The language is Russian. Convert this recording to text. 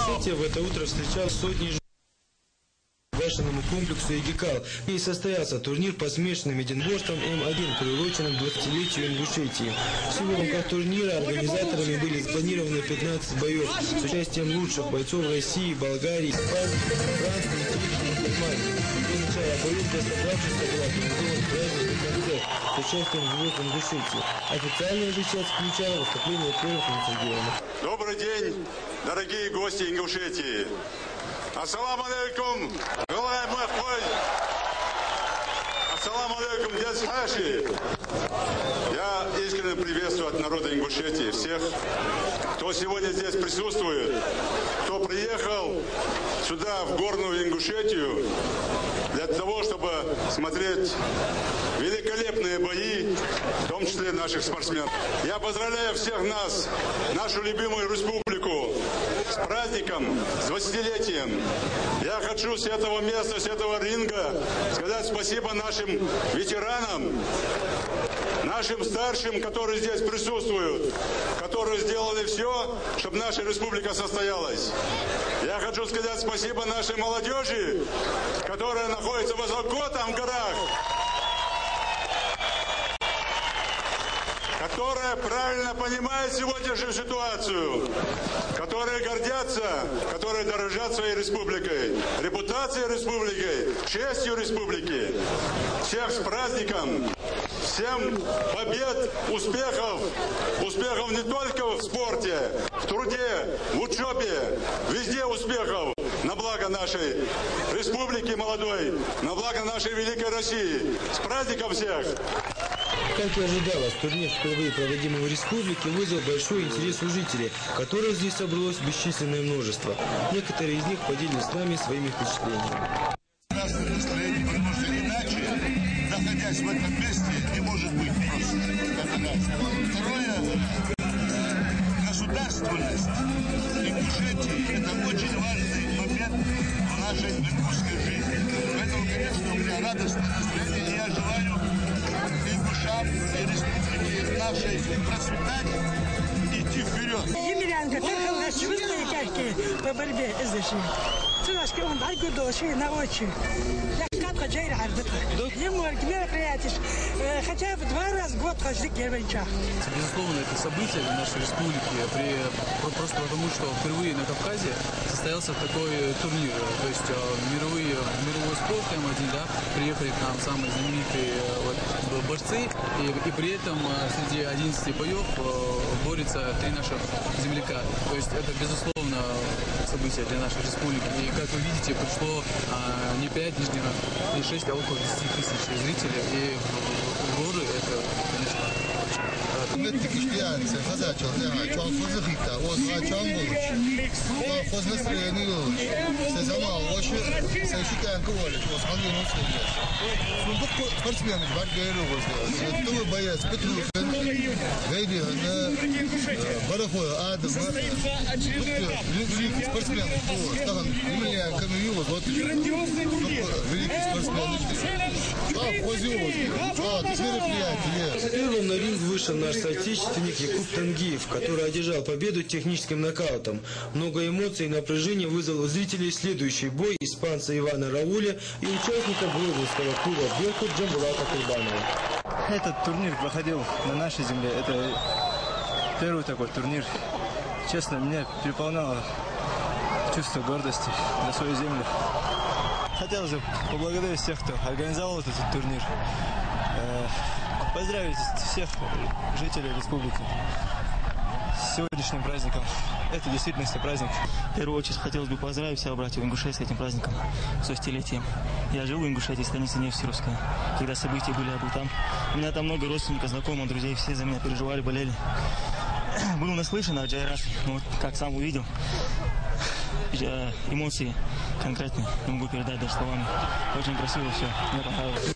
Ингушетия в это утро встречал сотни башенному комплексу Егикал. И состоялся турнир по смешанным единоборствам М1, приуроченным к 20-летию Ингушетии. Всего в рамках турнира организаторами были спланированы 15 боев с участием лучших бойцов России, Болгарии, Испании, Франции, Чехии и Германии. До начала боев для собравшихся был организован праздничный концерт с участием звезд Ингушетии. Официальная же часть включала выступление первых инициативных. Добрый день, дорогие гости Ингушетии! Ассаламу алейкум, Галай Махмой! Ассаламу алейкум, дядь Хаши! Я искренне приветствую от народа Ингушетии всех, кто сегодня здесь присутствует, кто приехал сюда, в горную Ингушетию, для того, чтобы смотреть великолепные бои, в том числе наших спортсменов. Я поздравляю всех нас, нашу любимую республику, с праздником, с 20-летием. Я хочу с этого места, с этого ринга сказать спасибо нашим ветеранам, нашим старшим, которые здесь присутствуют, которые сделали все, чтобы наша республика состоялась. Я хочу сказать спасибо нашей молодежи, которая находится высоко там в горах, которая правильно понимает сегодняшнюю ситуацию, которые гордятся, которые дорожат своей республикой, репутацией республики, честью республики. Всех с праздником! Всем побед, успехов! Успехов не только в спорте, в труде, в учебе, везде успехов! На благо нашей республики молодой, на благо нашей великой России! С праздником всех! Как и ожидалось, турнир, впервые проводимый в республике, вызвал большой интерес у жителей, которых здесь собралось бесчисленное множество. Некоторые из них поделились с нами своими впечатлениями. Красное настроение, потому что иначе, находясь в этом месте, не может быть просто. Это раз. Второе, государственность Ингушетии – это очень важный момент в нашей ингушской жизни. Поэтому, конечно, у меня радостное настроение, и я желаю ингушам и республике нашей процветать, идти вперед. Емельянка, ты чувствуешь, как по борьбе изучи. Сюрашки он даргу доши на очи. Я как джейр арбитр. Ему мероприятие, хотя бы 2 раза в год ходить к Ервенчах. Безусловно, это событие для нашей республики, просто потому, что впервые на Кавказе состоялся такой турнир. То есть мировой спорт М1, да, приехали к нам самые знаменитые борцы, и при этом среди 11 боев борются 3 наших земляка. То есть это, безусловно, событие для нашей республики. И, как вы видите, пришло не 5 лишних, не 6, а около 10 тысяч зрителей. И в горы это, конечно, Mettik işleyense kazaçol ne çok fazla hita o zaman çok fazla настроение olur. Sezama oşu seçiken kuvvet o zaman yunus ediyor. Bu sportmenlik var görüyoruz. Tu bayas Petrus'un veydi ne barafo adım великий спортсмен там Емельян Камилов вот великий спортсмен Первым на ринг вышел наш соотечественник Якуб Тангиев, который одержал победу техническим нокаутом. Много эмоций и напряжения вызвал у зрителей следующий бой испанца Ивана Рауля и участника Грозинского клуба «Беркут» Джамбулата Курбанова. Этот турнир проходил на нашей земле. Это первый такой турнир. Честно, меня переполняло чувство гордости за свою землю. Хотелось бы поблагодарить всех, кто организовал этот турнир. Поздравить всех жителей республики с сегодняшним праздником. Это действительно праздник. В первую очередь хотелось бы поздравить всех братьев Ингушетии с этим праздником, с 20-летием. Я живу в Ингушетии, станица Невсеровская. Когда события были, я был там. У меня там много родственников, знакомых, друзей, все за меня переживали, болели. Был наслышан о Джайрат, вот как сам увидел. Эмоции конкретные не могу передать даже словами. Очень красиво все, мне понравилось.